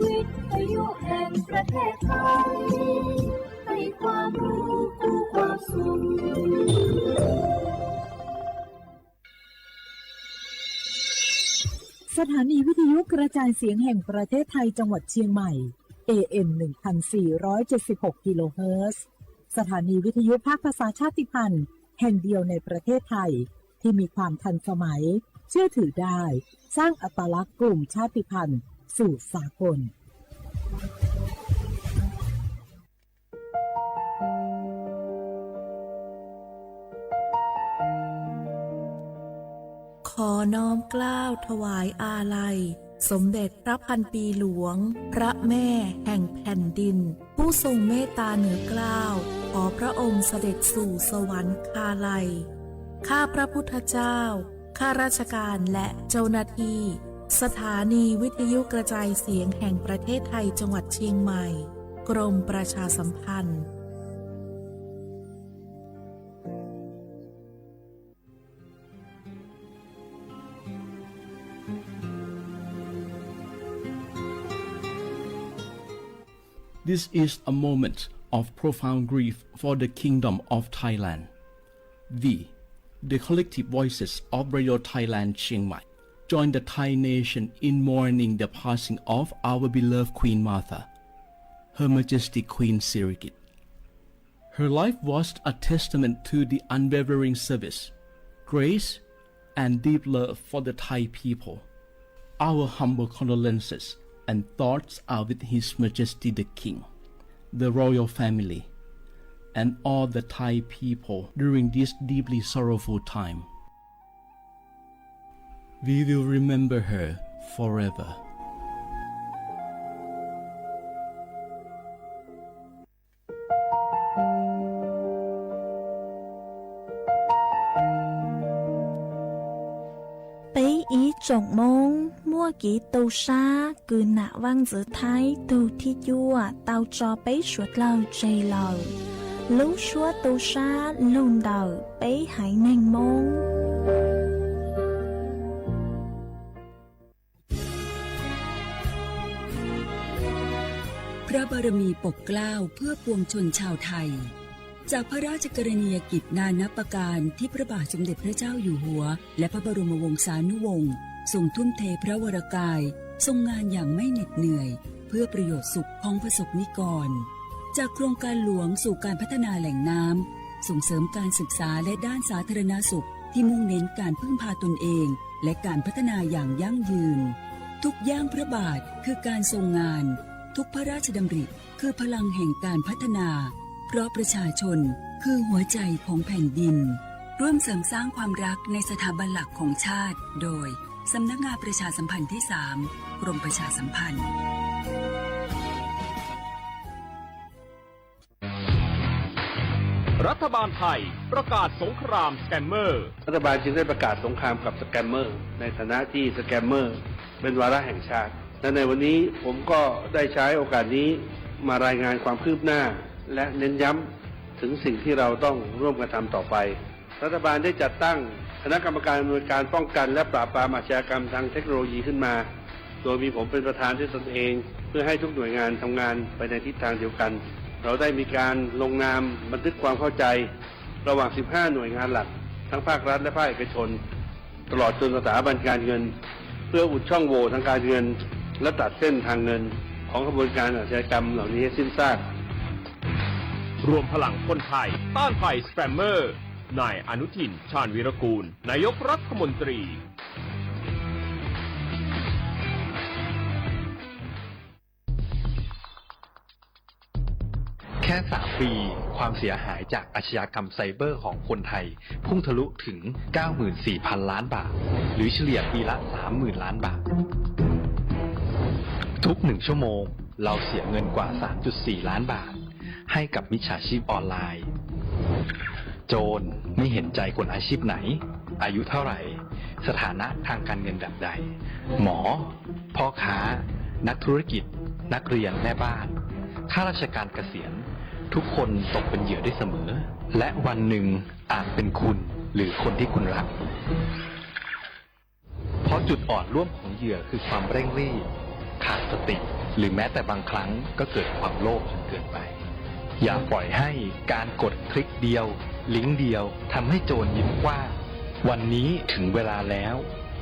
วิทยุแห่งประเทศไทยให้ความรู้คู่ความสุขสถานีวิทยุกระจายเสียงแห่งประเทศไทยจังหวัดเชียงใหม่ AM 1476 กิโลเฮิรตซ์สถานีวิทยุภาคภาษาชาติพันธุ์แห่งเดียวในประเทศไทยที่มีความทันสมัยเชื่อถือได้สร้างอัตลักษณ์กลุ่มชาติพันธุ์สู่สากลขอน้อมเกล้าถวายอาลัยสมเด็จพระพันปีหลวงพระแม่แห่งแผ่นดินผู้ทรงเมตตาเหนือเกล้าขอพระองค์เสด็จสู่สวรรคาลัยข้าพระพุทธเจ้าข้าราชการและเจ้าหน้าที่สถานีวิทยุกระจายเสียงแห่งประเทศไทยจังหวัดเชียงใหม่กรมประชาสัมพันธ์ This is a moment of profound grief for the Kingdom of Thailand. We, the collective voices of Radio Thailand Chiang Mai, join the Thai nation in mourning the passing of our beloved Queen Martha, Her Majesty Queen Sirikit. Her life was a testament to the unwavering service, grace, and deep love for the Thai people. Our humble condolences and thoughts are with His Majesty the King, the royal family, and all the Thai people during this deeply sorrowful time. We will remember her forever. Bấy ý trọng môn mua kỹ tàu xa cứ nạ văn giữa thái tàu thi chua tàu cho bấy suốt lâu chây lâu lúc suốt tàu xa lùn đầu bấy hãy nành môn พระบารมีปกเกล้าเพื่อปวงชนชาวไทยจากพระราชกรณียกิจนานับประการที่พระบาทสมเด็จพระเจ้าอยู่หัวและพระบรมวงศานุวงศ์ทรงทุ่มเทพระวรกายทรงงานอย่างไม่เหน็ดเหนื่อยเพื่อประโยชน์สุขของประสบนิกรจากโครงการหลวงสู่การพัฒนาแหล่งน้ำส่งเสริมการศึกษาและด้านสาธารณสุขที่มุ่งเน้นการพึ่งพาตนเองและการพัฒนาอย่างยั่งยืนทุกย่างพระบาทคือการทรงงานทุกพระราชดำริคือพลังแห่งการพัฒนาเพราะประชาชนคือหัวใจของแผ่นดินร่วมเสริมสร้างความรักในสถาบันหลักของชาติโดยสำนักงานประชาสัมพันธ์ที่ 3 กรมประชาสัมพันธ์รัฐบาลไทยประกาศสงครามสแกมเมอร์รัฐบาลจึงได้ประกาศสงครามกับสแกมเมอร์ในฐานะที่สแกมเมอร์เป็นวาระแห่งชาติและในวันนี้ผมก็ได้ใช้โอกาสนี้มารายงานความคืบหน้าและเน้นย้ำถึงสิ่งที่เราต้องร่วมกันทำต่อไปรัฐบาลได้จัดตั้งคณะกรรมการอำนวยการป้องกันและปราบปรามอาชญากรรมทางเทคโนโลยีขึ้นมาโดยมีผมเป็นประธานด้วยตนเองเพื่อให้ทุกหน่วยงานทำงานไปในทิศทางเดียวกันเราได้มีการลงนามบันทึกความเข้าใจระหว่าง 15 หน่วยงานหลักทั้งภาครัฐและภาคเอกชนตลอดจนสถาบันการเงินเพื่ออุดช่องโหว่ทางการเงินและตัดเส้นทางเงินของกระบวนการอาชญากรรมเหล่านี้ให้สิ้นซากรวมพลังคนไทยต้านภัยสแปมเมอร์นายอนุทินชาญวีรกูลนายกรัฐมนตรีแค่3 ปีความเสียหายจากอาชญากรรมไซเบอร์ของคนไทยพุ่งทะลุถึง 94,000 ล้านบาทหรือเฉลี่ยปีละ 30,000 ล้านบาททุก1 ชั่วโมงเราเสียเงินกว่า 3.4 ล้านบาทให้กับมิจฉาชีพออนไลน์โจรไม่เห็นใจคนอาชีพไหนอายุเท่าไหร่สถานะทางการเงินแบบใดหมอพ่อค้านักธุรกิจนักเรียนแม่บ้านข้าราชการเกษียณทุกคนตกเป็นเหยื่อได้เสมอและวันหนึ่งอาจเป็นคุณหรือคนที่คุณรักเพราะจุดอ่อนร่วมของเหยื่อคือความเร่งรีบขาดสติ หรือแม้แต่บางครั้งก็เกิดความโลภจนเกินไปอย่าปล่อยให้การกดคลิกเดียวลิงก์เดียวทำให้โจรยิ้มกว้างวันนี้ถึงเวลาแล้ว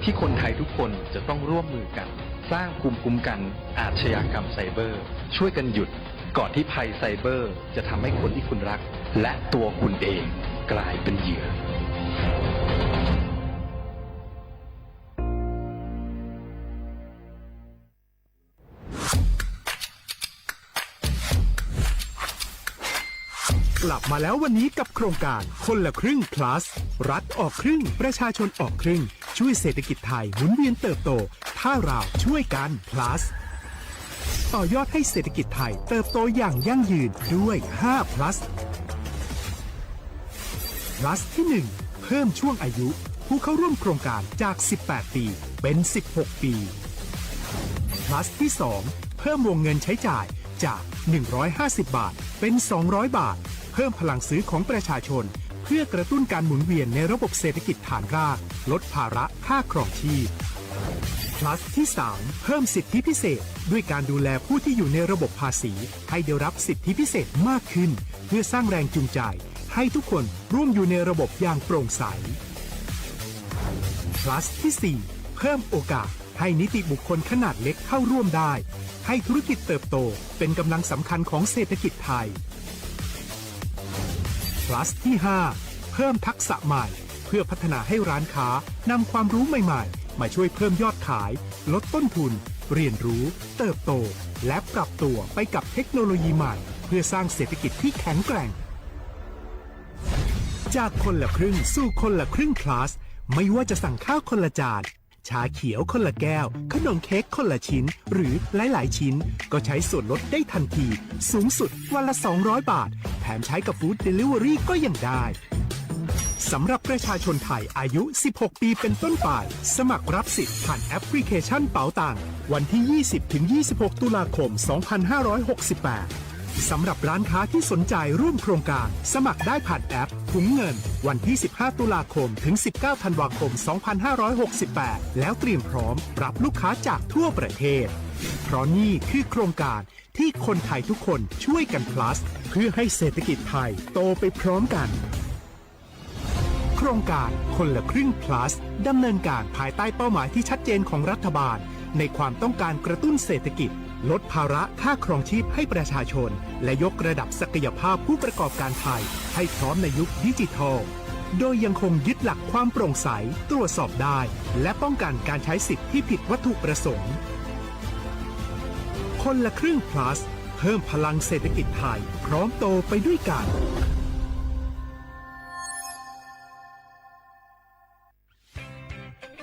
ที่คนไทยทุกคนจะต้องร่วมมือกันสร้างภูมิคุ้มกันอาชญากรรมไซเบอร์ช่วยกันหยุดก่อนที่ภัยไซเบอร์จะทำให้คนที่คุณรักและตัวคุณเองกลายเป็นเหยื่อก ลับมาแล้ววันนี้กับโครงการคนละครึ่ง plus รัฐออกครึ่งประชาชนออกครึ่งช่วยเศรษฐกิจไทยหมุนเวียนเติบโตถ้าเราช่วยกัน plus ต่อยอดให้เศรษฐกิจไทยเติบโตอย่างยั่งยืนด้วย5 plus plus ที่ 1 เพิ่มช่วงอายุผู้เข้าร่วมโครงการจาก18ปีเป็น16ปี plus ที่ 2 เพิ่มวงเงินใช้จ่ายจาก150บาทเป็น200บาทเพิ่มพลังซื้อของประชาชนเพื่อกระตุ้นการหมุนเวียนในระบบเศรษฐกิจฐานรากลดภาระค่าครองชีพ plus ที่ 3 เพิ่มสิทธิพิเศษด้วยการดูแลผู้ที่อยู่ในระบบภาษีให้ได้รับสิทธิพิเศษมากขึ้นเพื่อสร้างแรงจูงใจให้ทุกคนร่วมอยู่ในระบบอย่างโปร่งใส plus ที่ 4 เพิ่มโอกาสให้นิติบุคคลขนาดเล็กเข้าร่วมได้ให้ธุรกิจเติบโตเป็นกำลังสำคัญของเศรษฐกิจไทย plus ที่ 5 เพิ่มทักษะใหม่เพื่อพัฒนาให้ร้านค้านำความรู้ใหม่ๆมาช่วยเพิ่มยอดขายลดต้นทุนเรียนรู้เติบโตและปรับตัวไปกับเทคโนโลยีใหม่เพื่อสร้างเศรษฐกิจที่แข็งแกร่งจากคนละครึ่งสู่คนละครึ่ง plus ไม่ว่าจะสั่งข้าวคนละจานชาเขียวคนละแก้วขนมเค้กคนละชิ้นหรือหลายๆชิ้นก็ใช้ส่วนลดได้ทันทีสูงสุดวันละ200บาทแถมใช้กับฟู้ดเดลิเวอรี่ก็ยังได้สำหรับประชาชนไทยอายุ16ปีเป็นต้นไปสมัครรับสิทธิ์ผ่านแอปพลิเคชันเป๋าตังวันที่ 20-26 ตุลาคม 2568สำหรับร้านค้าที่สนใจร่วมโครงการสมัครได้ผ่านแอปถุงเงินวันที่ 15 ตุลาคมถึง 19 ธันวาคม 2568 แล้วเตรียมพร้อมรับลูกค้าจากทั่วประเทศเพราะนี่คือโครงการที่คนไทยทุกคนช่วยกัน plus เพื่อให้เศรษฐกิจไทยโตไปพร้อมกันโครงการคนละครึ่ง plus ดำเนินการภายใต้เป้าหมายที่ชัดเจนของรัฐบาลในความต้องการกระตุ้นเศรษฐกิจลดภาระค่าครองชีพให้ประชาชนและยกระดับศักยภาพผู้ประกอบการไทยให้พร้อมในยุคดิจิทัลโดยยังคงยึดหลักความโปร่งใสตรวจสอบได้และป้องกันการใช้สิทธิที่ผิดวัตถุประสงค์คนละครึ่ง plus เพิ่มพลังเศรษฐกิจไทยพร้อมโตไปด้วยกัน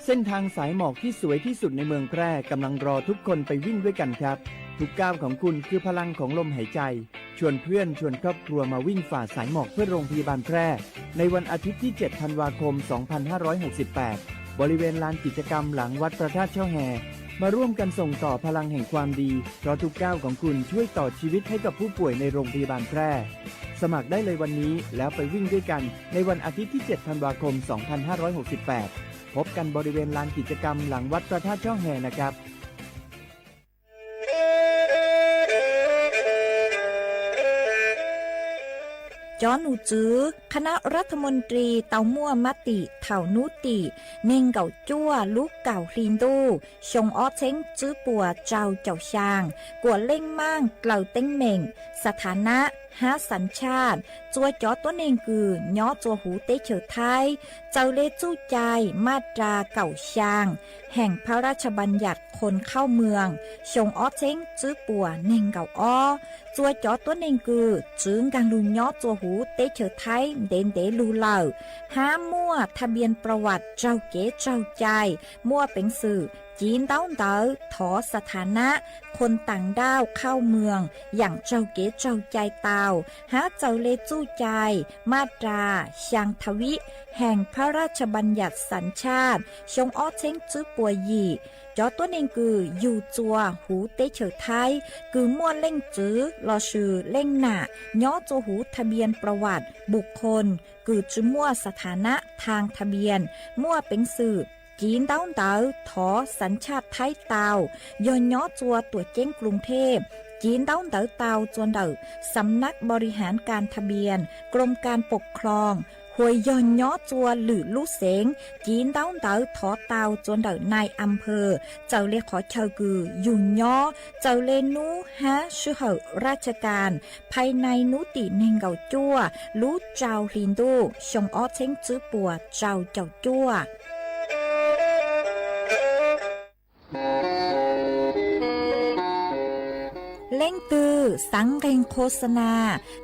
เส้นทางสายหมอกที่สวยที่สุดในเมืองแพร่กำลังรอทุกคนไปวิ่งด้วยกันครับทุกก้าวของคุณคือพลังของลมหายใจชวนเพื่อนชวนครอบครัวมาวิ่งฝ่าสายหมอกเพื่อโรงพยาบาลแพร่ในวันอาทิตย์ที่ 7 ธันวาคม 2568 บริเวณลานกิจกรรมหลังวัดพระธาตุช่อแฮมาร่วมกันส่งต่อพลังแห่งความดีเพราะทุกก้าวของคุณช่วยต่อชีวิตให้กับผู้ป่วยในโรงพยาบาลแพร่สมัครได้เลยวันนี้แล้วไปวิ่งด้วยกันในวันอาทิตย์ที่ 7 ธันวาคม 2568พบกันบริเวณลานกิจกรรมหลังวัดพระธาตุช่อแฮนะครับจอนูจื้อคณะรัฐมนตรีเตามั่วมติเถานุติเน่งเก่าจั่วลูกเก่าคลีนดูชงอ้อเช้งจื้อปัวเจ้าเจ้าช่างกัวเล่งมั่งเกล่าเต้งเหม่งสถานะหาสัญชาติจัวจอตัวเน่งกือย่อจัวหูเตเฉอไทยเจ้าเลจู้ใจมาตราเก่าช่างแห่งพระราชบัญญัติคนเข้าเมืองชงอ้อเช้งจื้อปัวเน่งเก่าอ้อจัวจอตัวเน่งกือจื้งกังลุงย่อจัวหูเตเฉอไทยเด่นเดลูเหล่าหามั่วทะเบียนประวัติเจ้าเก๋เจ้าใจมั่วเป็นสื่อจีนเต้าเต๋อถอสถานะคนต่างด้าวเข้าเมืองอย่างเจ้าเก๋เจ้าใจเตาหาเจ้าเลจู้ใจมาตราช่างทวิแห่งพระราชบัญญัติสัญชาติชงอ้อเช้งจื้อปัวหยี่จอตัวเองคืออยู่จัวหูเตเฉอไทยคือมั่วเล่งจื้อรอชื่อเล่งหน้าย่อจัวหูทะเบียนประวัติบุคคลคือจื้อมั่วสถานะทางทะเบียนมั่วเป็นสื่อ จีนเต้าเต๋อถอสัญชาติไทยเตาย้อนย้อจัวตัวเจ้งกรุงเทพจีนเต้าเต๋อเตาจวนเต๋อสำนักบริหารการทะเบียนกรมการปกครองหวยย้อนย้อจัวหรือลูกเสงจีนเต้าเต๋อถอเตาจวนเต๋อนายอำเภอเจ้าเลขอเชอกือยุ่งย้อเจ้าเลนูฮะชื่อเหอราชการภายในนุติเนงเก่าจั่วรู้เจ้าลินดูชงอ้อเช้งจื้อปัวเจ้าจั่วเล่งตือสังเกงโฆษณา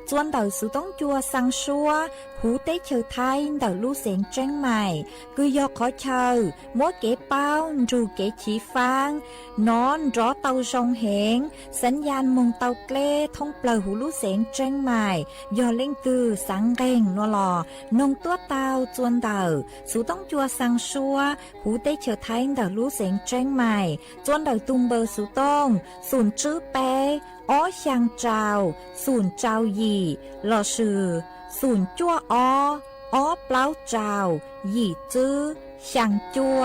จวนเต่าสุต้องจัวสังชัวหูเต้เชอไทยเต่าลู่เสียงเจ้งใหม่คือยอขอเชอมัวเก๋เป้าจูเก๋ฉีฟางนอนรอเต่าชงเหงสัญญาณมงเต่าเกล้ท่องเปล่าหูลู่เสียงเจ้งใหม่ยอเล่งตือสังเกงนัวหลอนงตัวเต่าจวนเต่าสุต้องจัวสังชัวหูเต้เชอไทยเต่าลู่เสียงเจ้งใหม่จวนเต่าตุงเบอร์สุต้องศูนย์จื้อเป้อ้อช่างเจ้าศูนย์เจ้าหยี่หล่อชื่อศูนย์จั่วอ้อเปล่าเจ้าหยี่จื้อช่างจั่ว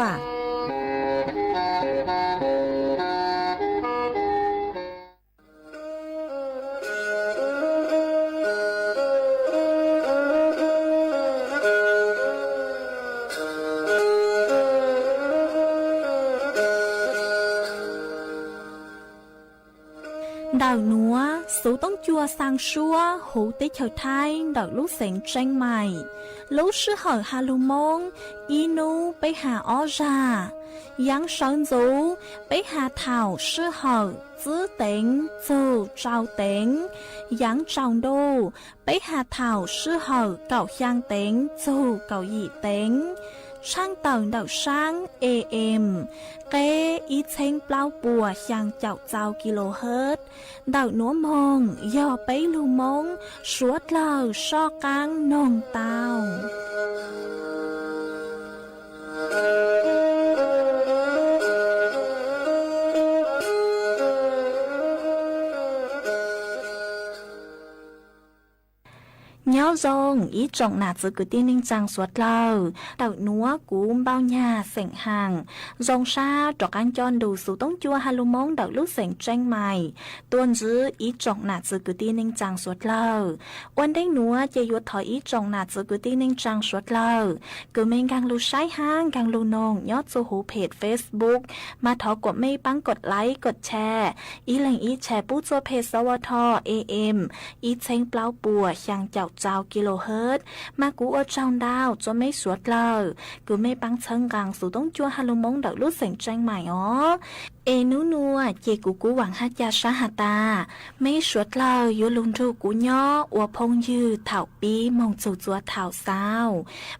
ดาวนัวสูต้องจัวสังชัวหูติเฉยไทยดาวลูกเสียงเจ้งใหม่ลูกชื่อเหอฮาลูมงอีนูไปหาอ้อจายังเฉินจูไปหาเถ่าชื่อเหอจื้อเต็งจูเจ้าเต็งยังเจ้าดูไปหาเถ่าชื่อเหอเก่าย่างเต็งจูเก่าหยี่เต็งช่างเต่าเต่าช่าง AM เกอีเชงเปล่าปัวช่างเจ้ากิโลเฮิรตซ์เต่าหนัวมงย่อไปลูมงสวดเหล่าชอกังนงเต่าnhớ rong ý trọng nạt giữa cứ tiên ninh trang suốt lâu đậu núa cũng bao nhà sảnh hàng rong xa trọc ăn chọn đủ số tống chua hà lô mong đậu lúc sảnh tranh mày tuôn giữ ý trọng nạt giữa cứ tiên ninh trang suốt lâu ôn đánh núa chê yuột thỏi ý trọng nạt giữa cứ tiên ninh trang suốt lâu cứ mình càng lưu sái hang càng lưu nông nhót số hú page Facebook mà thỏกดไม่ปังกดไลค์กดแชร์อีแหล่งอีแชร์ปู้ตัวเพจสวท AM อีเชงเปล่าปัวช่างเจ้ากิโลเฮิรตซ์มากูเอาช่างดาวจะไม่สวดเลยกูไม่ปังเชิงกังสู่ต้องจัวฮาลุมงดอกลูกเสียงใจใหม่อ๋อเอนูนัวเจกูหวังฮัจยาชาหตาไม่สวดเลยยูลุนทูกูย่ออัวพงยืดเถาปีมองจู่จัวเถาเศร้า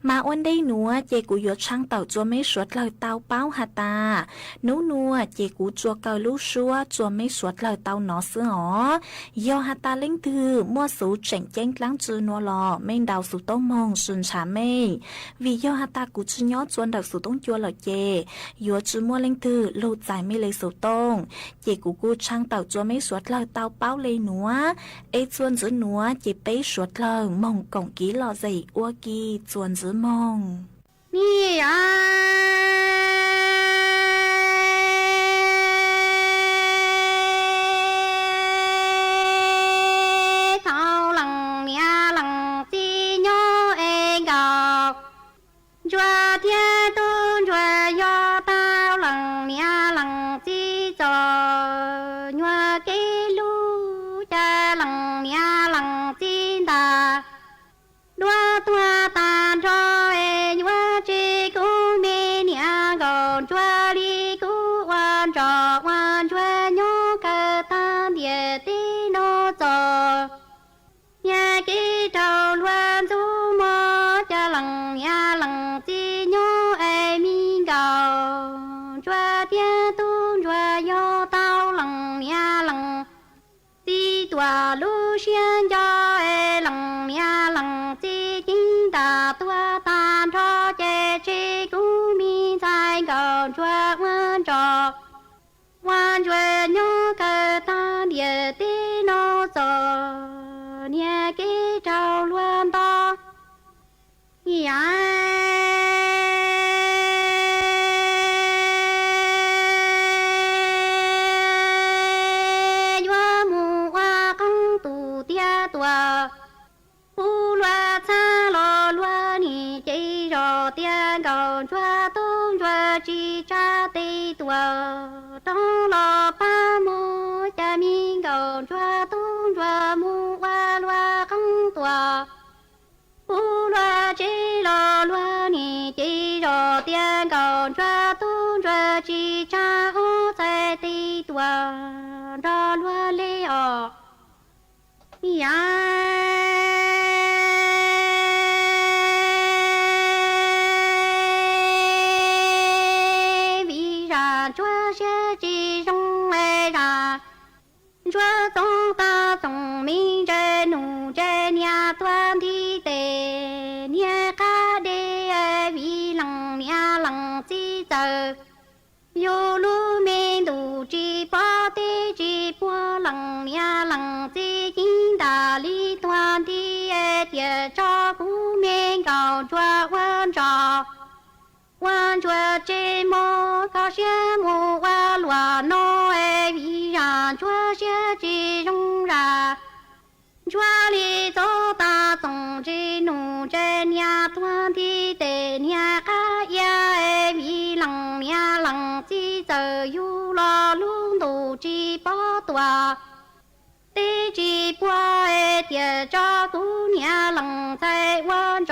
มาอ้วนได้นัวเจกูยดช่างเต่าจัวไม่สวดเลยเต้าเป้าหตานูนัวเจกูจัวเกาลูกชัวจัวไม่สวดเลยเต้าหนอเสืออ๋อยอหตาเล่งตือมั่วสูเจ๋งเจ้งล้างจือนัวลอไม่ดาวสู่ต้องมองสุนชาไม่วิยอหตากูจื้อย่อจวนดาวสู่ต้องจัวเลยเจยัวจื้อมั่วเล่งตือลูใจไม่เลยสู่ต้องเจกูช่างเต่าจัวไม่สวดเลยเต้าเป้าเลยหนัวเอจวนจื้อหนัวเจไปสวดเลยมองกงกี้หล่อใจอ้วกี้จวนจื้อมองมีอ่ะ รอลัวเลออยาvì ra chúa sẽ chỉ trong lệ ra chúa trong ta trong mình trên nụ trên nhà toàn thi tệ nhà ca đê vì lòng nhà lòng chỉ chờ yêu lu men đủ chỉ bỏ tê chỉ bỏ lòng nhà lòng chỉ chính đà lý toàn thi tiệt cho cú men cầu chúa quan chúa chế mô cao xe mô qua lùa nô vì ra chúa xe chỉ rung ra chúa lý tô ta tổng chỉ nụ trên nhà toàn thi tệ nhà ca ya vì lòng nhà lòng chỉ giờ yu lo luôn đủ chỉ bỏ tòa tê chỉ bỏ tiệt cho cú nhà lòng tại quan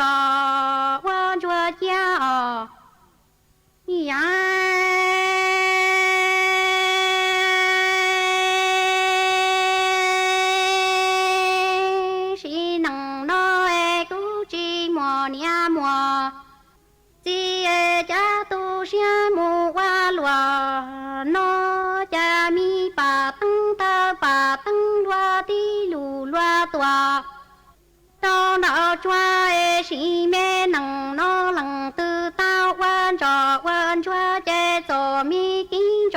chúa cha si nằng nó cú chi mò nia mò chi cha tu xia mù qua lùa nó cha mi bà tăng lùa đi lù lùa tòa tao đạo choa si mê nằng nó lằng tư tao quan choa che cho mi kinh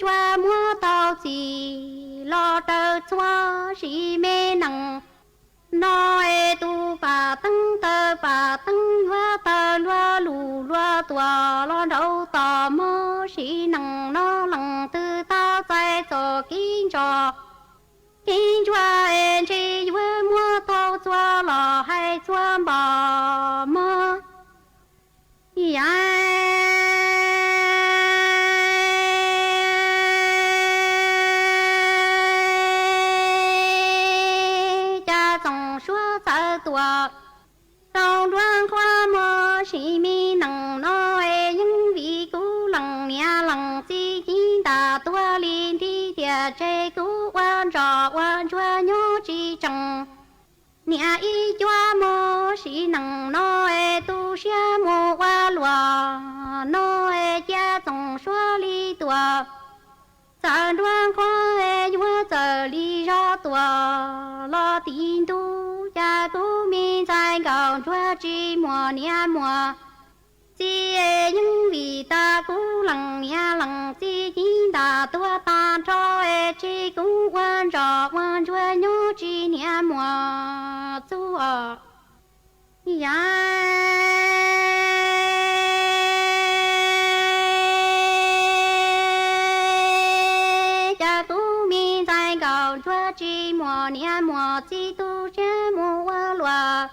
choa mua tao chỉ lo tơ choa si mê nằng nó tu bà tăng lùa lù lùa tòa lo đâu tò mơ si nằng nó lằng tư tao che cho kinh choa chỉ với mua tao choa lo hay choa bà mơ cha dòng xua sợ tùa tao đoan khoa mơ sĩ mi nằng nó những vị cú lằng nhà lằng chi chính đà tua liên thi thiệt chế cú quan chúa nhô chi chẳng nhà y chúa mô sĩ nằng nó tu xia mô qua lùa nó cha dòng xua ly tùa sa đoan khoa chúa giờ ly ra tùa lo tin tu cha cú mi tại cầu chúa chi mùa nia mùa chi những vì ta cú lằng nhà lằng chi chính đà tua ta cho chi cú quan chúa nhô chi nia mùa tu cha cú mi tại cầu chúa chi mùa nia mùa chi tu cha mùa qua lùa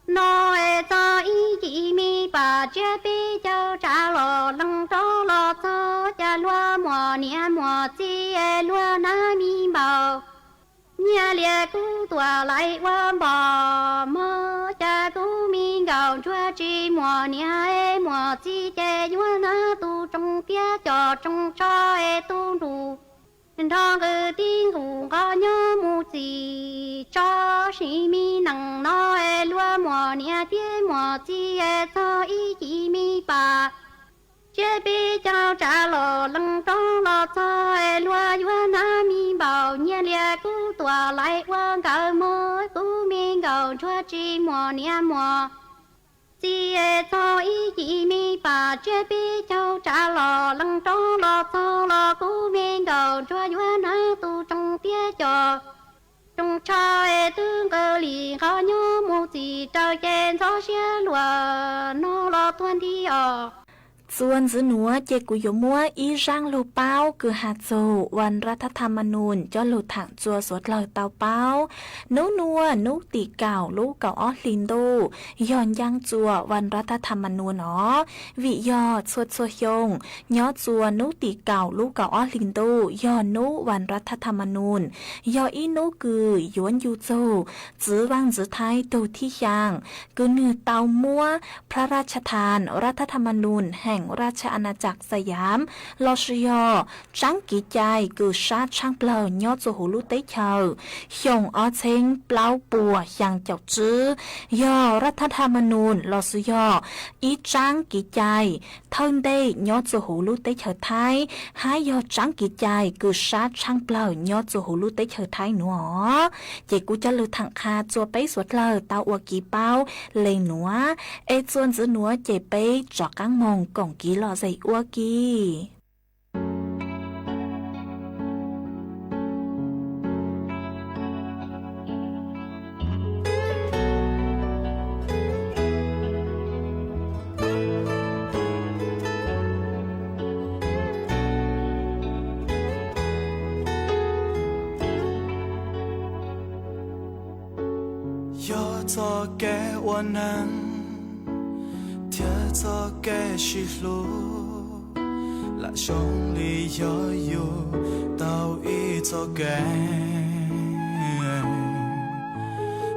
nó cho ý chỉ mi bà chưa biết cho trả lò lăng tró lò cho cha lúa mùa nia mùa chi lúa na mi bảo nhà lìa cú tua lại quan bò mơ cha cú mi gạo chúa chi mùa nia mùa chi che lúa na tu trong kia cho trong cho tu đủ thong cứ tiếng hù có nhớ mu gì cho sĩ mi nằng nó lúa mùa nia tía mùa chi cho ý chỉ mi bà chế bi cho trả lò lăng trong lò cho lúa na mi bảo nhà lìa cú tua lại quan cả mơ cú mi gạo chúa chi mùa nia mùa chi cho ý chỉ mi bà chế bi cho trả lò lăng trong lò cho lò cú mi gạo chúa na tu trong tía cho trong cho tương cơ lì khó nhớ một gì trao chen cho xe lùa nó lo tuân thiส่วนจื้อหนัวเจกุยมัวอีร่างลูเป้าคือหาโจวันรัฐธรรมนูญจ้อลูถังจัวสวดเหล่าเตาเป้านูนัวนูตีเก่าลูกเก่าอ้อลินโดย้อนย่างจัววันรัฐธรรมนูญวิยอดสวดยงย้อจัวนูตีเก่าลูกเก่าอ้อลินโดย้อนนูวันรัฐธรรมนูญยออีนูคือยวนยูโจจื้อวังจื้อไทยตูที่ยางคือเนื้อเตามัวพระราชทานรัฐธรรมนูญแห่ง งราชอาณาจักรสยามลอชยอจังกีใจกือชาช่างเปล่ายอดโจหูลุเตเชอหยงออเชงเปล่าปัวอย่างเจ้าจื้อยอรัฐธรรมนูญลอชยออีจังกีใจเทิงได้ยอดโจหูลุเตเชอไทยหายอจังกีใจกือชาช่างเปล่ายอดโจหูลุเตเชอไทยหนอเจกูจะลือถังคาจัวไปสวดเลยเตาอวกีเป้าเลยหนัวเอจวนจื้อหนัวเจไปจอกกังมงกล่องกีหล่อใส่อวกี做给我能，贴做给是路，那兄弟要有到一做给，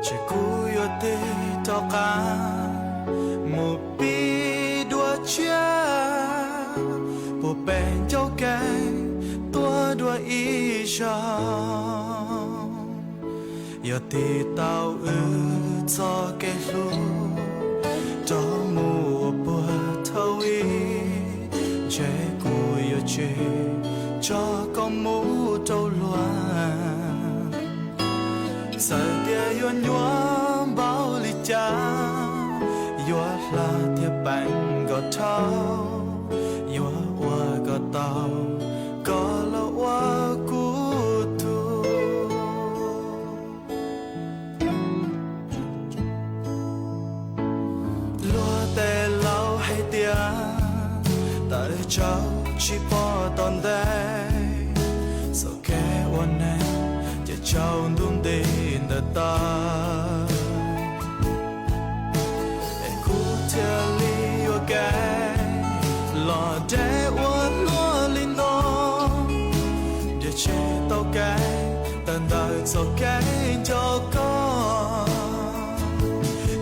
只顾有的到干，目必多家，不变就给多多一生。要地道做给路，找木不透一，这古有去，找个木都乱，在地远远包里家，越拉铁板个头，越我个刀，个了我孤独。tại cháu chỉ bỏ tòn đây sau khi ôn này cho cháu đúng tin đời ta để cú theo lý yêu cái lò để uốn lúa linh nó để che tao cái tận đời sau cái cho con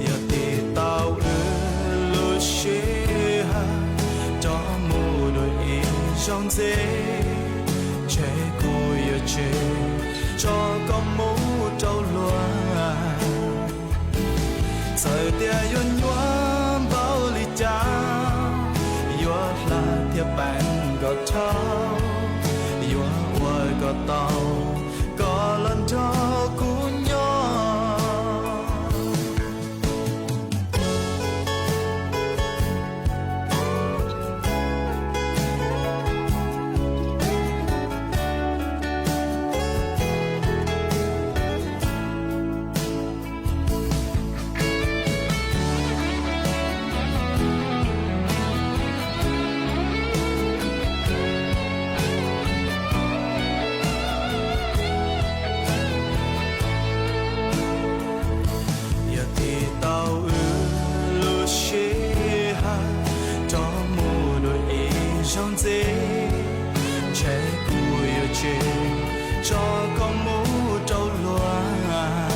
giờ thì tao lưu xí trong dễ chế cô yêu chế cho con mũ trâu loa thời tia yuan yuan bao ly cha yuan là tia bạn gọt thao yuan quay gọt tàu có lần cho cú nhỏ cho con mũ trâu loa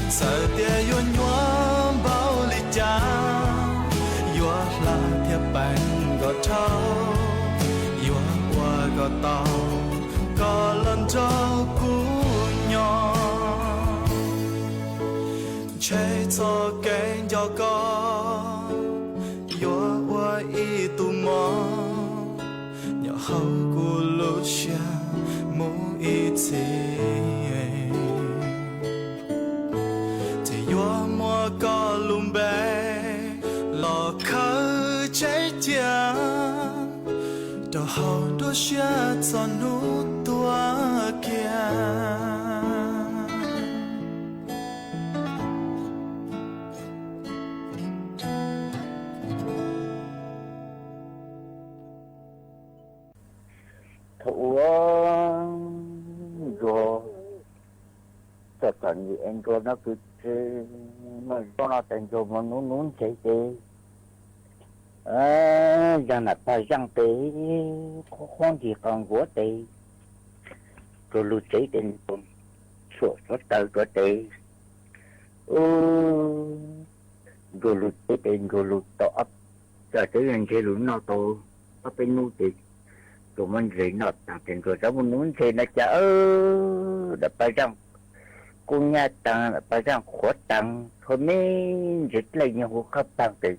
sợ tia yuan yuan bao ly cha yuan là thiệp bạn gọt thao yuan qua gọt tàu có lần cho cú nhỏ chế cho kênh cho con yuan qua y tu mò nhỏ hậu của lũ xa mũ y thì yo mua có lùm bè lò khơi cháy tia đồ hậu đua xa cho nút tua kia thủ rồi tất cả những anh cô nó cứ mà con nó thành rồi mà nó muốn chạy đi rằng là phải rằng tế khoan gì còn của tế rồi lụt chạy đến sổ số tờ của tế rồi lụt chạy đến rồi lụt tỏ ấp cho tới lần chơi lũ nó tôi có bên nu thì tụi mình rỉ nọt tặng tiền rồi cháu muốn muốn chơi nó chả đập bài răng cô nhà tặng đập bài răng khuất tặng thôi mới rất là nhiều khắp tặng tiền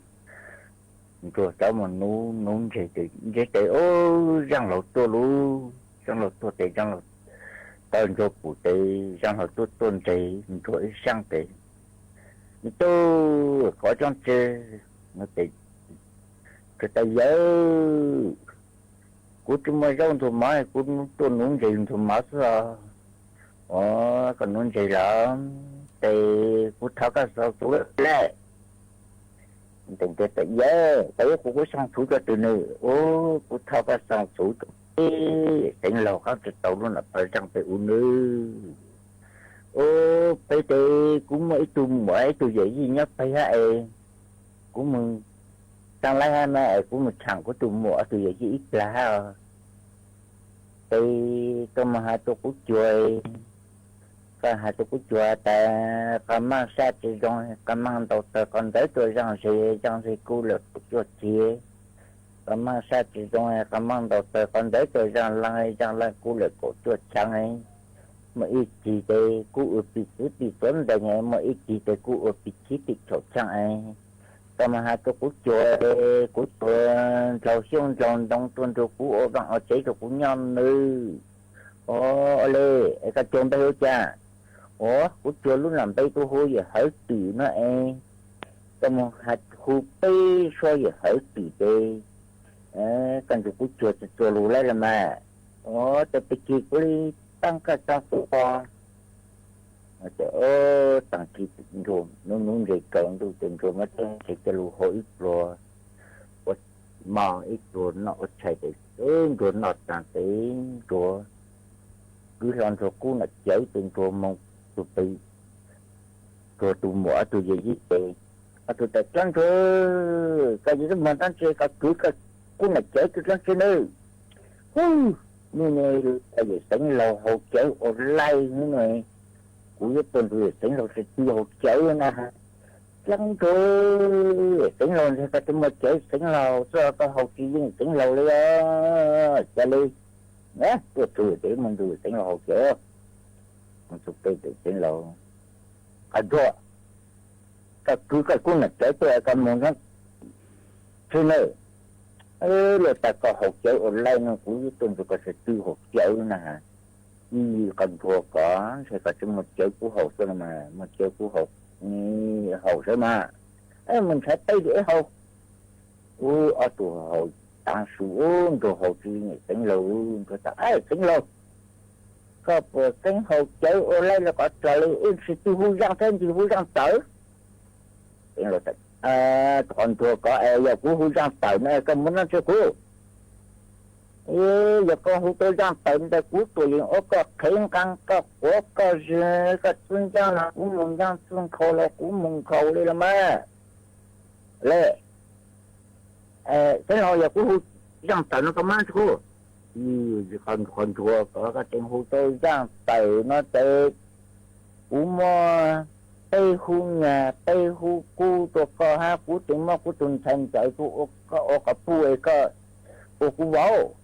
rồi cháu muốn nu nu chơi thì răng lột tôi luôn răng lột tôi thì răng lột tên cho cụ thì răng lột tôi tôn thì rồi sang thì tôi có trong chơi nó thì cái tay giấy cú chúng mới giống thùng máy cú tôi nuông gì thùng máy sao còn nuông gì là thì cú tháo cái sao cú lẽ tình cái tay giấy tay cú có sang thủ cho từ nơi cú tháo cái sang thủ tình lâu khác thì tàu luôn là phải sang phải uống nữa bây giờ cũng mấy tôi dễ gì nhất phải hả cú mừng trong lại hai mẹ của một thằng của tụi mùa tụi vậy chứ ít là thì tôi mà hai tôi cũng chơi cái hai tôi cũng chơi tại còn mang xe thì rồi còn mang tàu tờ còn tới tôi rằng gì cô lực chuột chia còn mang xe thì rồi còn mang tàu tờ còn tới tôi rằng lại cô lực của chuột chẳng ấy mà ít gì thì cô ở bị tuấn đây ngày mà ít gì thì cô ở bị chí bị chột chẳng ấy mà hai cái cú chùa trầu xiông tròn trong tuần trầu cú ở bằng ở chế trầu cú nhom nữ lê cái chôn bay hôi cha cú chùa lúc làm bay tôi hôi giờ hở tỉ nó mà hai khu bay so giờ hở tỉ đây cần trầu cú chùa lù lại là mà tôi bị kí cú đi tăng cả tăng số qua tăng kỳ rồi nó dậy cận tôi tình rồi mà tôi sẽ cho lù hỏi rồi mà ít rồi nó chạy để rồi nó tăng tới rồi cứ làm cho cú là chạy tình rồi mong tôi bị rồi tôi mua tôi về gì vậy tôi tại trắng rồi cái gì đó mà trắng chơi cái cứ cái cú là chạy tôi trắng chơi nữa này cái gì sống lâu hậu chạy online nữa này của tuần rồi tính rồi sẽ tiêu chở nè chẳng thôi tính rồi thì phải một chở tính lâu cho có hậu kỳ nhưng tính lâu đi cho đi nhé tôi để mình rồi tính lâu hậu chở mình chụp tay để tính lâu anh rồi cái cứ cái cuốn này chở tôi còn muốn nó thế này là ta có hậu chở online nó của tuần rồi có sẽ tiêu hậu chở nè cần thuộc có sẽ có trong một chữ của hậu cho mà một chữ của hậu sẽ mà mình sẽ tay để hậu ở tù hậu tăng xuống tù hậu chi này tính lâu có ta tính lâu có tính hậu chữ ở đây là có trở lại sẽ tu hư răng thêm thì hư răng tử tính lâu còn thuộc có giờ của hư răng tử này có muốn nó chưa của giờ con hút tôi đang tận đây cú tuổi ở có khen căng có của có xuân trang là cú mùng trang xuân khâu là cú mùng khâu đây là mà lệ thế nào giờ cú hút đang tận nó có mang chú còn chùa có cái tiền hút tôi đang tận nó tệ cú mua tây khu nhà tây khu cú tôi có ha cú tiền mà cú tuần thành chạy cú có cả bùi có cú vào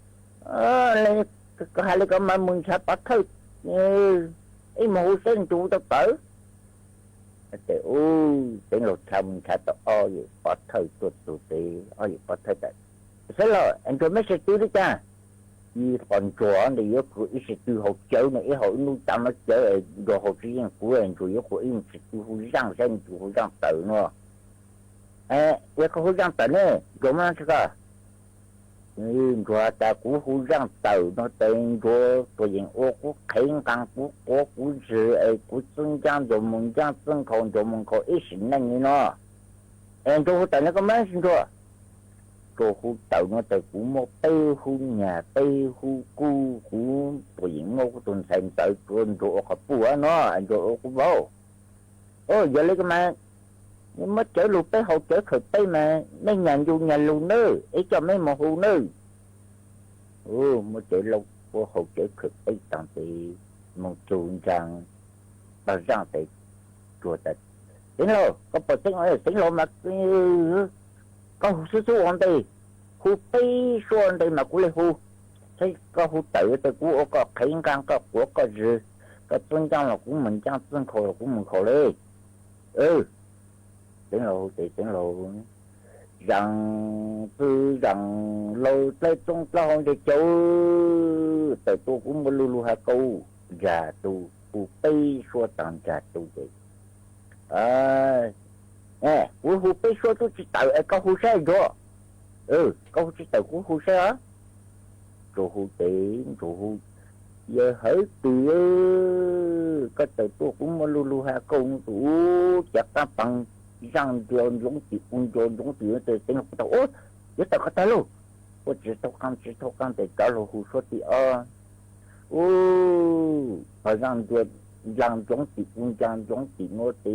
lên có hai cái mà mình sẽ bắt thôi ý mà hút sen chủ ta tử thì tiếng lột chồng sẽ to gì bắt thôi tuột thì gì bắt thôi đấy thế là anh cho mấy sự tư đấy cha như còn chùa thì yếu của ý sự tư hậu chớ này ý hậu nuôi tao nó chớ đồ hậu riêng của anh chủ yếu của ý sự tư hữu răng sen chủ hữu răng tử nữa yếu có hữu răng tử này rồi mà sao rồi ta cũng hú răng tàu nó tên của diện ô của khen căng của sự của xuân trang rồi mùng trang xuân khôn rồi mùng khôn ít sinh năng như nó em tôi hú tàu nó có mấy sinh rồi tôi hú tàu nó từ cũng một tây hú nhà tây hú cu của diện ngô của tuần thành tàu rồi ở bùa nó rồi của bố giờ lấy cái mà nhưng mà chở lụt tới hậu chở khởi tới mà mấy nhà dù nhà lù nữa ý cho mấy một hù nữa một chở lụt của hậu chở khởi tới tặng thì một chuồng rằng bà rằng thì chùa tịch tính lô có bộ tính lô mà có hú sư sư on đây hú tây xuân đây mà cú lấy hú thấy có hú tự từ cú có khén càng có của có gì có tuân trang là cũng mình trang tuân khổ là cũng mình khổ lên tiếng lộ thì tiếng lộ rằng từ rằng lâu tới trong lao để châu tại tôi cũng muốn lưu hai câu già tu phụ tây xua tàn già tu đấy cú phụ tây xua tôi chỉ tạo có hú xe rồi có hú chỉ tạo cú hú xe á rồi hú tiền rồi hú giờ hỡi từ cái tại tôi cũng muốn lưu hai câu tu chắc ta bằng rằng điều giống chỉ un điều giống chỉ từ tiếng của tao ốt với tao có tao luôn tôi chỉ tao không để trả lời hồ sơ thì phải rằng điều rằng giống chỉ un rằng giống chỉ ngô tí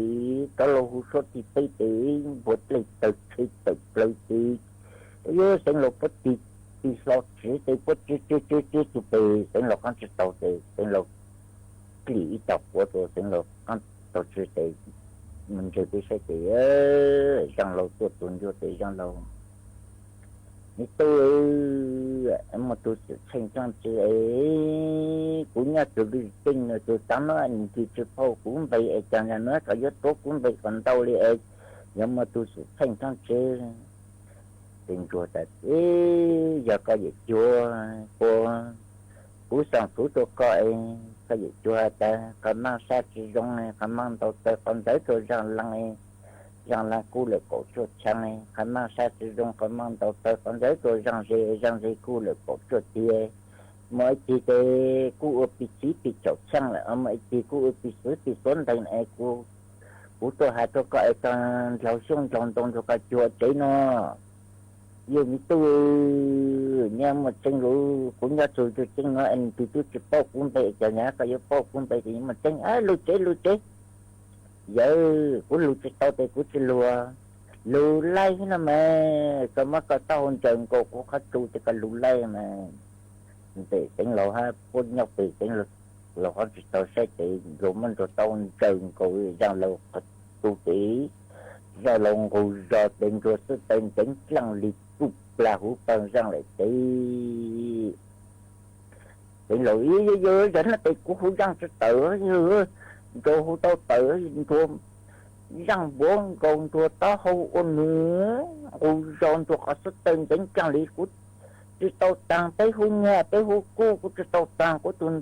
trả lời hồ sơ thì tây tí vượt lên từ lấy tí với tiếng lộc bất tí tí sao chỉ tí bất chỉ từ tiếng lộc ăn chỉ tao từ tiếng lộc kỹ tập của tôi tiếng lộc ăn tao chỉ từ mình chơi cái xe thì rằng lâu tuần vô thì rằng lâu nếu tôi mà tôi thành trang chơi ấy cũng nhà tôi đi kinh rồi tôi tắm nó anh thì chưa phô cũng vậy chẳng là nó cả rất tốt cũng vậy còn đâu đi ấy nhưng mà tôi thành trang chơi tình chùa tại giờ có gì chùa cú sang cú tôi coi cái gì chùa ta còn mang sa chỉ giống này còn mang tàu tàu còn tới tôi rằng là cú lệ cổ chuột chăng này còn mang sa chỉ giống còn mang tàu tàu còn tới tôi rằng gì cú lệ cổ chuột kia mỗi chỉ để cú ở vị trí bị chọc chăng là ở mỗi chỉ cú ở vị trí bị xuống đây này cú tôi hay tôi coi toàn lão sông tròn tôi coi chùa cháy nó giờ như tôi nhà mà tranh lũ cũng nhà tôi tranh nó anh tôi chỉ bao cũng vậy cho nhà cái bao cũng vậy thì mà tranh lũ chế giờ cũng lũ chế tao thì cũng chế lũ lay nó mà có mà có tao hơn chừng cô có khách tu thì cái lũ lay mà thì tranh lũ ha quân nhóc thì tranh lũ họ chỉ tao sẽ thì rồi mình rồi tao hơn chừng cô ra lũ tu tí ra lòng cô ra tiền rồi sự tiền tính lăng liệt là hữu phần rằng lại tí lỗi dơ dẫn là tịch của hữu răng sẽ tử như rồi hữu tao tử thua răng bốn còn thua tao hữu ôn nữa hữu dọn thua có sức tên tính trang lý của chứ tao tăng tới hữu nghe tới hữu cô của chứ tao tăng của tôi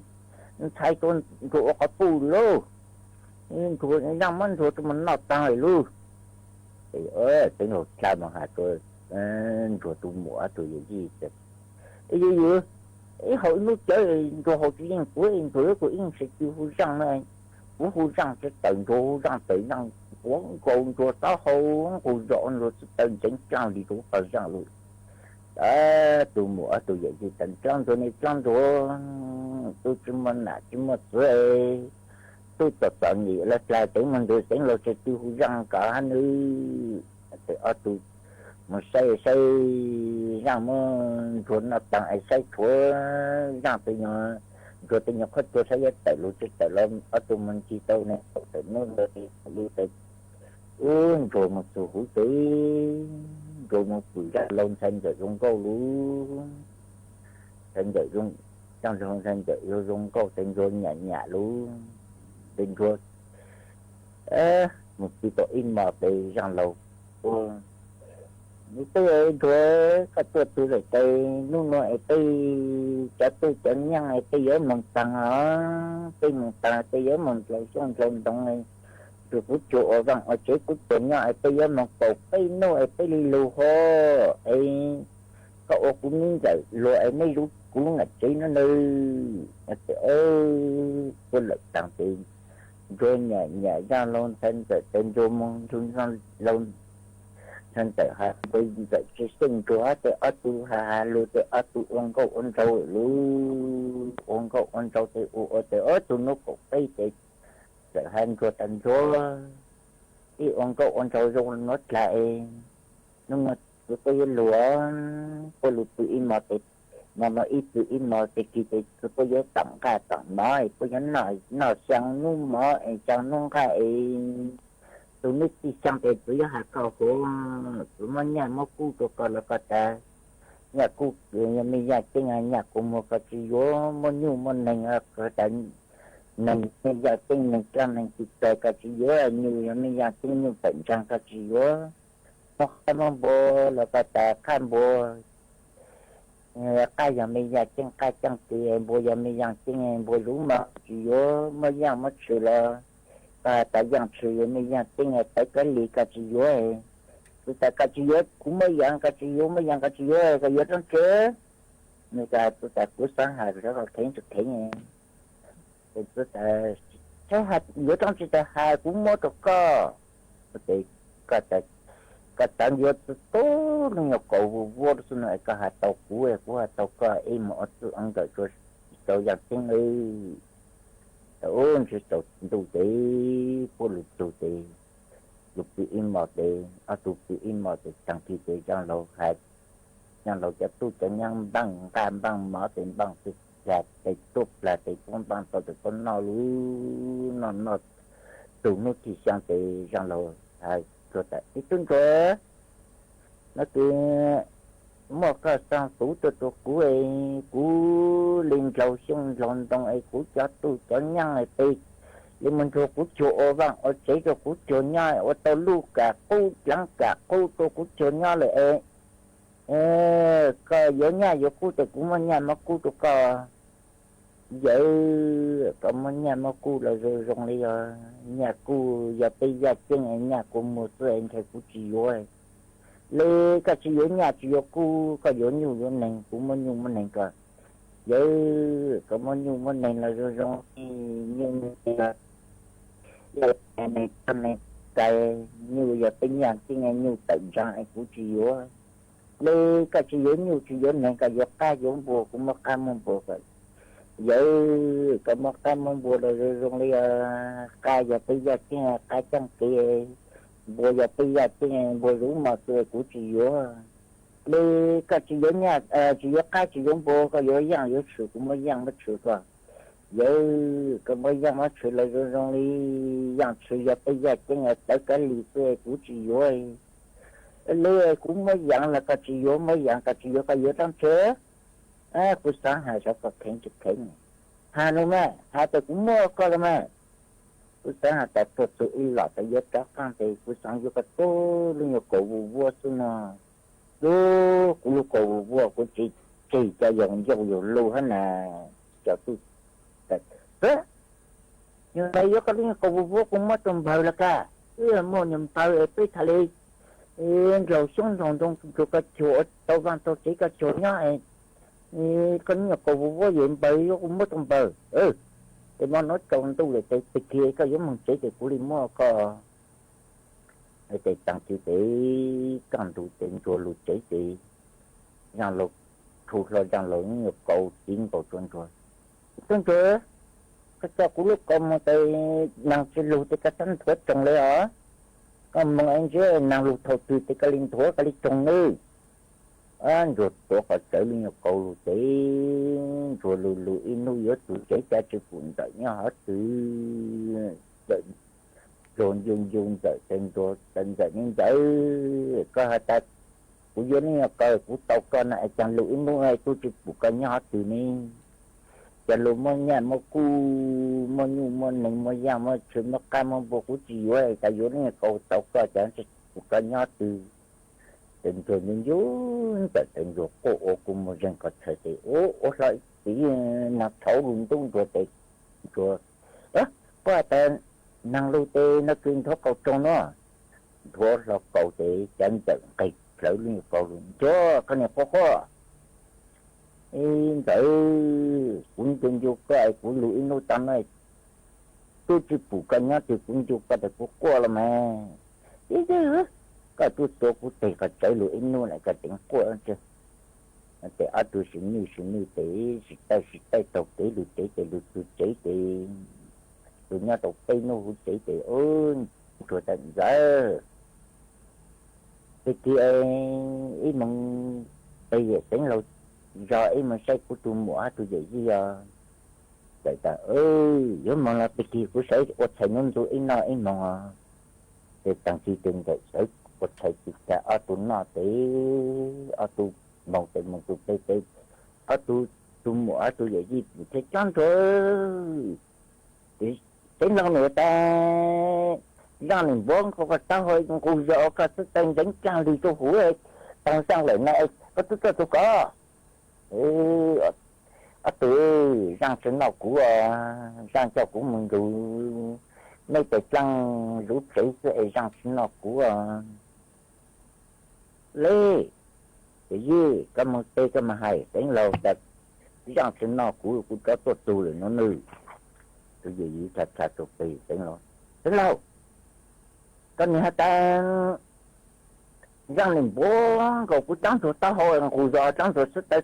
thay tôi thua có phù lô thua răng mình thua tôi mình nào tăng lại luôn thì tính lỗi sao mà hả tôi rồi tôi mua tôi gì ấy hội nó chơi rồi hội chuyện của em sẽ chịu hú răng này hú răng sẽ tận hú răng tự năng uống cồn rồi tao hú dọn rồi tận chỉnh trang đi cũng phải răng luôn tôi mua tôi vậy thì tận trang rồi này trang rồi tôi chỉ mà rồi tôi tập nghĩ là tự mình rồi sẽ lo sẽ chịu hú răng cả nữa thì tôi mà xây rằng mà chuẩn là tặng ai xây chúa rằng từ nhỏ rồi từ nhỏ khách tôi xây tại lúc tại làm ở tụi mình chỉ tàu này tại nó là lưu tại rồi một số hữu tế rồi một buổi ra lông xanh rồi dùng câu luôn xanh rồi dùng trong trong xanh rồi dùng câu xanh rồi nhả luôn tên rồi một tí tội in mà về rằng lầu tôi rồi cái tôi rồi tôi lúc nói tôi cho tôi chẳng nhang tôi nhớ mong tăng tôi mong tăng tôi nhớ mong lại xong trong này rồi cũng chỗ rằng ở chế cũng chẳng nhang tôi nhớ mong cầu tôi nói tôi đi lưu ho ấy cậu cũng như vậy rồi mấy lúc cũng là chế nó nơi tôi lại tăng tiền rồi nhà ra luôn thân tên rồi mong chúng ra luôn thân tại hai bây giờ chỉ sinh chúa tại ở tu hà lu tại ở tu ông cậu ông trâu ông cậu ông trâu tại ở tại ở tu nó cũng tây tại hành của thành chúa thì ông cậu ông trâu dùng nó lại nhưng mà tôi lúa tôi lúa tự in mà ít tự in mà thì kỳ thì tôi nhớ tặng cả tặng nói tôi nhớ nói sang nung mà sang nung cái tụi nó chỉ sang để tụi nó hạt cầu của tụi nó nhà mất cú tụi con là có ta nhà cú nhà mình nhà tiếng nhà của một cái chỉ có một nhiều một nền cái trận nền nhà tiếng nền trang nền chỉ tới cái chỉ có nhiều nhà mình nhà tiếng nhiều tận trang cái chỉ có nó khai mong bò là cái ta khai bò cái nhà mình nhà tiếng cái trang tiền bò nhà mình nhà tiếng bò lúa mà chỉ có mấy nhà mất sự là tại dạng sự mình dạng tiếng tại cái lý cái chỉ yếu tôi tại cái chỉ yếu cũng mấy dạng cái chỉ yếu mấy dạng cái chỉ yếu cái yếu trong chế người ta tôi tại cuối sáng hai rồi đó thấy thực thấy nghe tôi tại cái hạt yếu trong chế tại hai cũng mỗi được có thì cái tảng yếu tôi nó nhập cầu vô số này cái hạt tàu của hạt tàu có em ở tôi ăn được rồi tôi dạng tiếng ấy ôn chỉ tàu tàu tế phố lục tàu tế lục bị im mọt tế tụ bị im mọt tế chẳng thì tế chẳng lâu hạt chẳng lâu cho tu cho nhang bằng cam bằng mở tiền bằng tế gạt tế tốt là tế con bằng tàu tế con nó lú nó tụ nó thì chẳng tế chẳng lâu hạt rồi tại ít tuần cơ nó cứ một cái sang tủ tôi cũ ấy cũ liền trầu xong lòn đông ấy cũ cho tôi cho nhang ấy tê liền mình cho cũ chỗ vàng ở chế cho cũ chỗ nhai ở tàu lu cả cũ lắng cả cũ tôi cũ chỗ nhai lại cái giống nhai giống cũ thì cũng mà nhai mà cũ tôi có vậy còn mà nhai mà cũ là rồi rong đi nhà cũ giờ bây giờ trên ấy nhà cũ một số anh thấy cũ chỉ rồi lê cái chỉ có nhà chỉ có cu có nhiều nhiều này cũng có nhiều này cả vậy có bao nhiêu này là rồi nhưng là này này cái nhiều giờ tính nhà cái ngày nhiều tận ra cũng chỉ có lê cái chỉ có này cái giờ cái giống bùa cũng mất cam mông bùa vậy vậy có mất cam mông bùa là rồi đi cái giờ bây giờ cái trong kia bùa giờ bây giờ cái bùa rú mà tôi cũng chỉ có lê cái chỉ có nhà chỉ có cái chỉ giống bùa có giống dạng sự cũng mấy dạng mất sự thôi vậy có mấy dạng mất sự là rồi đi dạng sự giờ bây giờ cái ngày tới cái lì tôi cũng chỉ có lê cũng mấy dạng là cái chỉ có mấy dạng cái chỉ có cái giống trong chế cứ sáng hai sáu có kén chụp kén hai nữa mẹ hai tôi cũng mua coi là mẹ cứ sáng hai tại tôi tự ý lọt tại giấc các con thì cứ sáng vô cái tô lên nhiều cổ vua xuống nó lúc cổ vua cũng chỉ cho dòng lưu hết nè cho tôi đấy nhưng đây có cái cổ vua cũng mất trong bờ là cả cứ mua nhầm tàu ở tới thà lê rồi xuống rồi trong cái chỗ tàu van tàu chỉ cái chỗ nhá có những cổ vua diện bơi cũng mất trong bờ thì mà nói trong tôi là cái kia có giống mình chế thì của linh mua có thì tăng chữ tế càng đủ tiền cho lụt chế thì rằng lụt thuộc là rằng lụt những cầu tiến cầu chuẩn rồi chuẩn chưa cái cho của lúc còn một cái năng chế lụt thì cái thân thuốc trồng lấy ở còn một anh chế năng lụt thầu từ thì cái linh thuốc cái linh trồng đi rồi tôi phải trở lên nhập cầu lụt chế rồi lụt nuôi ở tụi chế cha chữ phụ tại nhà hết từ rồi dùng tại tên rồi tên tại những cái có hai ta của dưới này coi của tàu con này chẳng lụt nuôi tôi chữ phụ cái nhà hết từ này chẳng lụt mà nhà mà cu mà nhu mà này mà giang mà chuyện mà cam mà bộ của chị vậy tại dưới này cầu tàu con chẳng chữ phụ cái nhà từ tên rồi những dấu tên rồi cô cũng một dân có thể thì lại tí nạp thấu luôn tung rồi thì rồi có tên năng lưu tê nó kinh thoát cầu trong nó thoát là cầu thì chân trận kịch lỡ liên cầu luôn cho cái này có tới cũng từng vô cái của lũi nó tăng này tôi chỉ phụ cái nhá thì cũng vô cái được có là mà thế chứ cái tôi của thầy cái trái lụi nó lại cái tiếng của chứ để ở tôi sinh như thế sĩ tay tộc tế lụi tế thì tụi nhau tộc tây nó hút tế thì rồi tận giờ thì kia ý mong bây giờ tính lâu do ý mà say của tụi mua tụi vậy gì tại ta giống mà là cái kia của say ở thành nông tụi ý nó ý mong để tăng chi tiền để sở có thể chỉ cả ở tụ nó để ở tụ mong tụ để ở tụ mua ở tụ vậy gì thế chán rồi để tính năng nữa ta ra mình vốn có xã hội cũng giờ có sự tăng đánh cao đi cho hủ ấy tăng sang lại này có tất cả có ở tụ rằng chuyện nào của rằng cho của mình đủ mấy cái trăng rút chảy sẽ rằng chuyện nào của lê cái gì cái mà tê cái mà hay đánh lâu đặt rằng chuyện nào của có tốt tu rồi nó nữ cái gì thật tục tì đánh lâu cái này ta rằng mình bố cậu cũng trắng rồi ta hồi cậu giờ trắng rồi xuất tới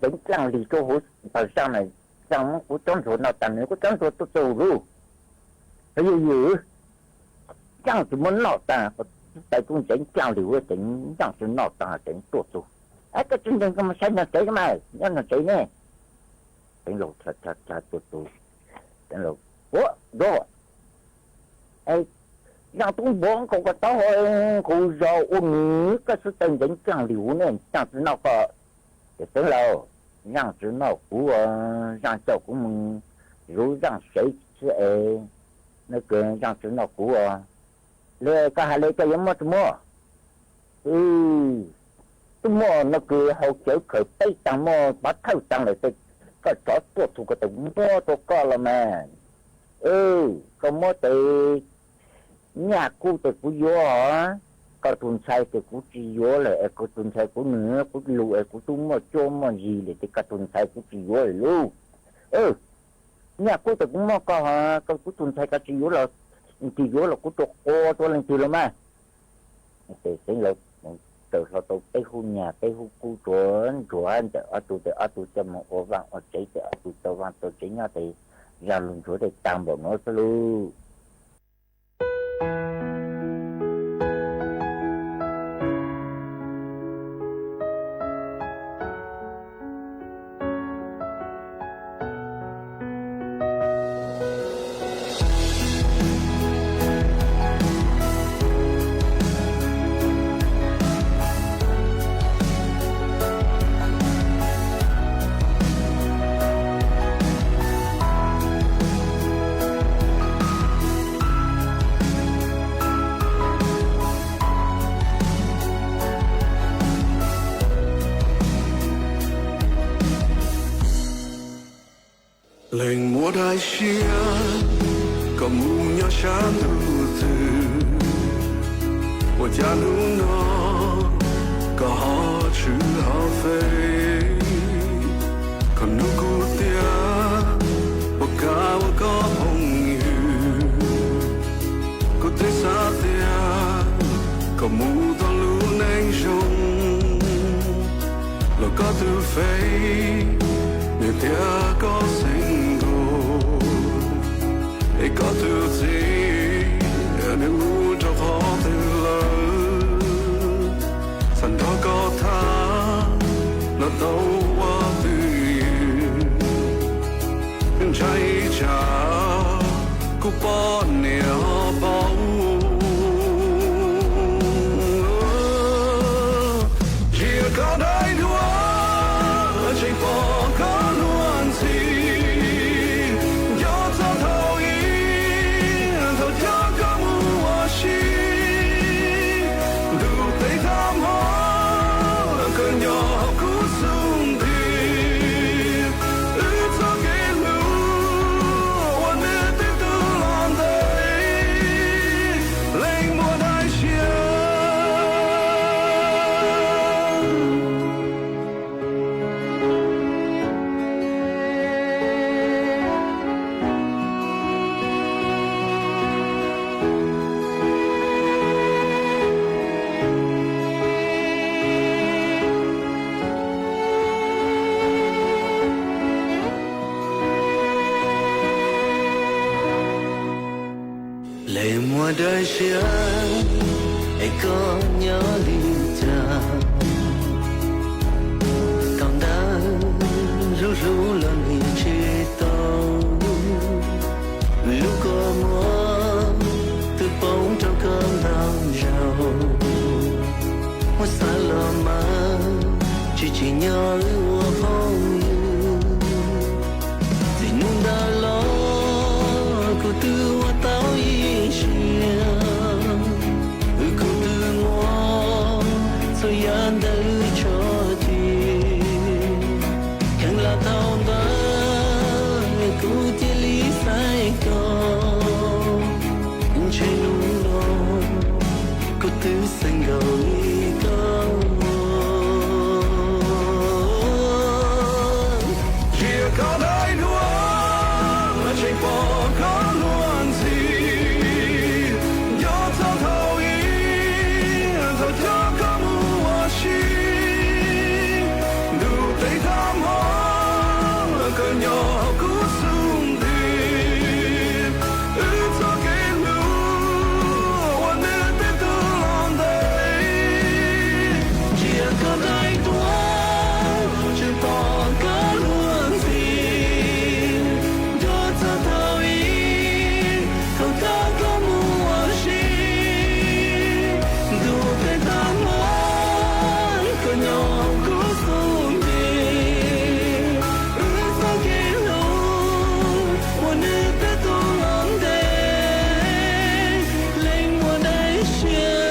đánh trăng thì cho hối tại sao này rằng cũng trắng rồi nào tận nữa cũng trắng rồi tôi tu luôn cái gì trắng thì muốn nọ ta tại cũng đánh trăng thì với đánh trăng thì nọ ta đánh tuột tu cái chương trình mà sai là chạy cái này nhân là chạy nè đánh lâu thật tuột tu đánh lâu bố đó ấy rằng tung bóng cậu có tao hỏi cậu giờ ôn nhớ cái sự tình đánh trăng liu này chẳng chứ nào có để tới lâu rằng chứ nào của rằng cho của mình rồi rằng sẽ nó cười rằng chứ nào của lê cả hai lê cái giống mất mua tôi mua nó cười hậu chở khởi tay tăng mua bắt thâu tăng lại tôi có chó tuột thuộc cái tụng mua tôi có là mà có mua thì nhà cô thì cũng vô hả có tuần sai thì cũng chỉ vô lại có tuần sai cũng nữa cũng lụi cũng tung mà chôm mà gì để cái tuần sai cũng chỉ vô lại luôn nhà cô thì cũng mà có hả có tuần sai cái chỉ vô là cũng tục ô tôi lên từ lắm mà thì tính là từ sau tôi cái khu nhà cái khu cô chuẩn ở tôi cho một ô vàng ở chế ở tôi tao vàng tôi chế nhau thì ra luôn chỗ để tăng vào nó luôn Lệnh mùa đại xia có mù nhỏ sáng đủ từ của cha nụ nó có họ chữ họ phê còn nụ cụ tia của cả của có hồng như của thế xa tia có mù to lũ nanh rong lo có từ phê người tia có sinh để có thứ gì nếu cho họ từ lớn sẵn đó có tha nó đâu qua từ trái trả cũng bỏ nè họ bao chỉ có đại đua chỉ bỏ có luôn gì đời xưa ai có nhớ đi cha còn đã ru lần hi chi tao lúc có mưa từ bóng trong cơn tư hoa tao y xia cụ tư ngõ rồi yan đã cho thì chẳng là tao đã cụ chỉ lý sai câu trên núi đó cụ tư xanh gầu đi câu chia cao đời đua mà chạy bỏ có luôn gì nhớ thao thao ý thao thao có mua chi đủ tay tham hóa cờ nhỏ cú sung đi cho cái lũวันนี้เป็นตัวลองได้chia cao đời đua chạy bỏ có luôn gì nhớ thao thao ý thao thao có mua chi đủ tay tham hóa cờ nhỏ cú sung đi cho cái lũวันนี้เป็นตัวลองได้lên mùa đại xuyên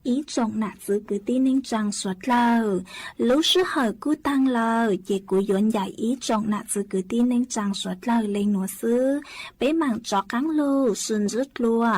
ý trọng nạt giữ cứ tí ninh trăng suốt lờ lúc sư hở cú tăng lờ chỉ cú dọn dạy ý trọng nạt giữ cứ tí ninh trăng suốt lờ lên nùa sư bế mạng chó cắn lù xuân rứt lùa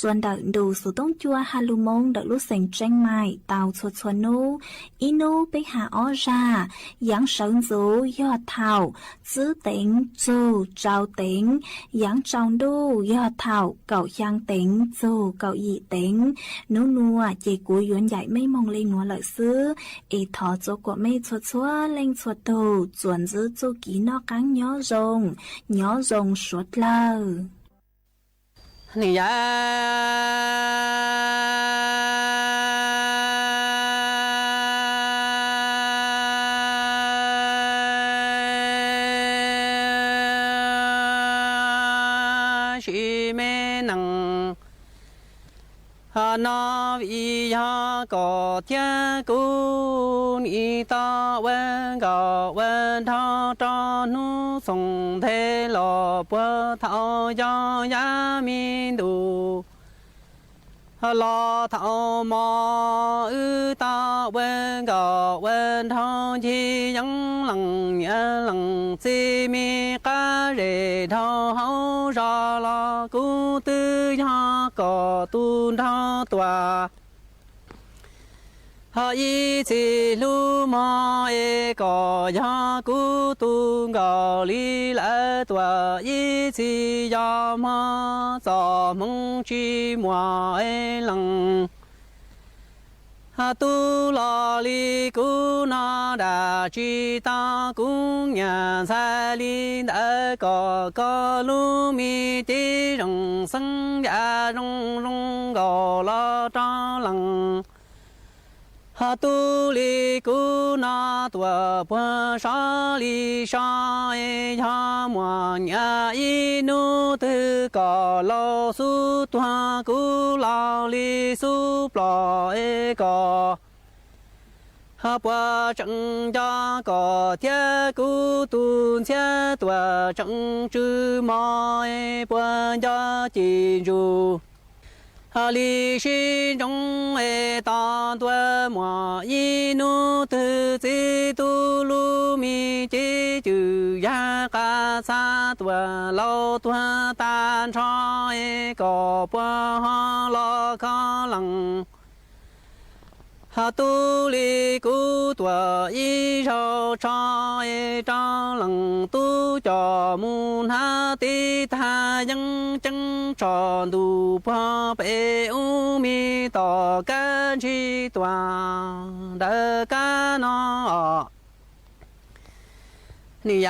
chuẩn đợi đủ số tông chua hà lù mông đợi lúc sành tranh mài tàu chuột chuột nô ý nô bế hạ ó ra giáng sống dấu do thảo giữ tính dù trao tính giáng trong đô do thảo cậu giang tính dù cậu dị tính nô nùa chỉ cú dọn dạy mấy mong lên nùa lợi sư ý thọ chỗ của mấy chuột chúa lên chuột tù chuẩn giữ chỗ ký nó cắn nhỏ rồng suốt lờ nì ya shi mê năng hà na vi ha có thiên cún y ta wen gạo wen thao cho nu song thế lo bơ thao ya ya min du lo thao mò ư ta wen gạo wen thao chi yang lăng ya lăng si mi ca rê thao hao ra la cu tư ya có tu thao tòa y chỉ lu ma e có ya cu tu gạo li la tòa y chỉ ya ma cho mong chi mua e lăng tu la li cu na da chi ta cu nhà sa li đã có lu mi ti rong sang ya rong rong gạo la tra lăng tu li cu na tua pa sa li sa e ha mo nya i nu tu ca lo su tua cu la li su pla e ca ha pa chẳng cha có thiên cu tu thiên tua chẳng chư ma e pa cha chi ru li shi trong e ta tua mo y nu tu ti tu lu mi chi chư ya ca sa tua lo tua tan cho e có pa ha lo ca lăng tu li cu tua y rau cho e cho lăng tu cho mun ha ti tha yang chân cho du pa pe u mi to ca chi tua da ca no ni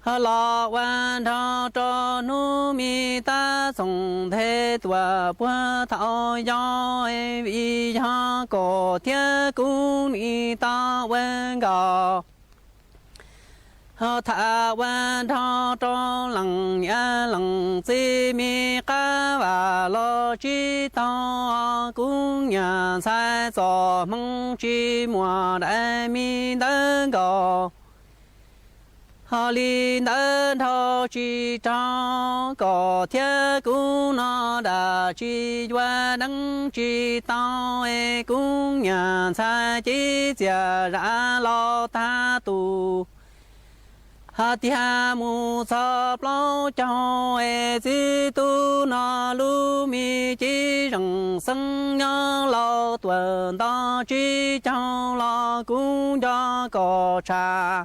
lo quan thọ cho nu mi ta song thế tua bua thọ yo vi ha cổ thiên cung ni ta wen gạo thả quan thọ cho lăng ya lăng si mi ca và lo chi to cung nhà sai so mong chi mùa đại mi đơn gạo li đơn thọ chi trong có thiên cung nó đã chi qua đăng chi tao cung nhà sai chi giả ra lo ta tu tia mu sa plau cho chi tu na lu mi chi rừng sân nhớ lo tuần đó chi trong lo cung cho có trà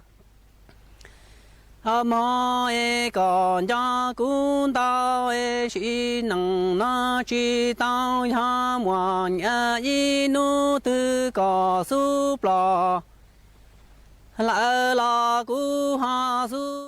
mò còn cho cung tao chỉ nâng nó chỉ tao ya mò nhà y nu tư có su plo la la cu ha su